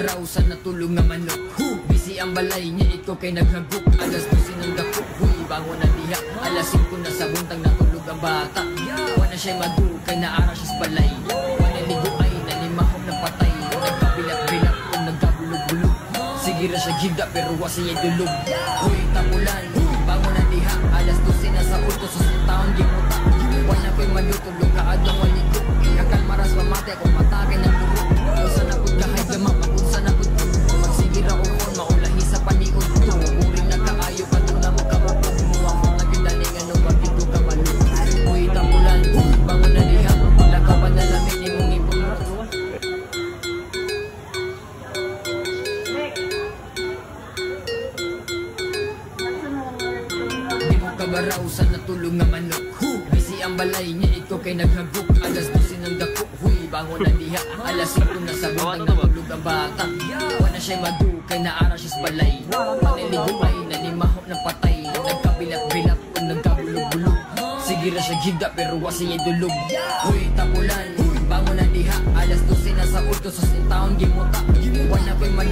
kabaraw sa natulog nga manok. Bisi ang balay niya, ikaw kay naghagok. Alas 12 ng dako, huy, bangon na diha. Alas 5 na sa buntang natulog ang bata. Wala siya madu, kay naara siya sa balay. Wala ligo ay nanimahom ng patay. Nagkabilak-bilak kung nagkabulog-bulog. Sige ra siya gida pero wasi niya dulog. Huy, tamulan, bangon na diha. Alas 12 na sa ulto, susitaon gimuta. Wala ko'y malutulog, kaadlang waligo. Kakal maras mamate kung matake ng luro. Usa na pud kahay gama, magunsa na pud. Magsige ra ukon, maulahi sa paniod. Uring na kaayo, katuna mo kamupog. Muwamot na gindaling ano, pagkito ka malug. Uy, tamulan, bangon na diha. Lakaw pa na lamin, imong ipon. Di mo kabaraw sa natulog nga manok. Bisi ang balay niya, ikaw kay naghagok. Alas 12 ng dako, huy, bangon na diha. Alas 5 na sa buntang natulog ang bata. Wala siya madu, kay naara siya sa balay. Paniligo ay nanimahok ng patay. Nagkabilak-bilak kung nagkabulog-bulog. Sige ra siya gida pero wasi niya dulog. Huy, tamulan, bangon na diha. Alas 12 na sa ulto, susitaon gimuta. Wala ko'y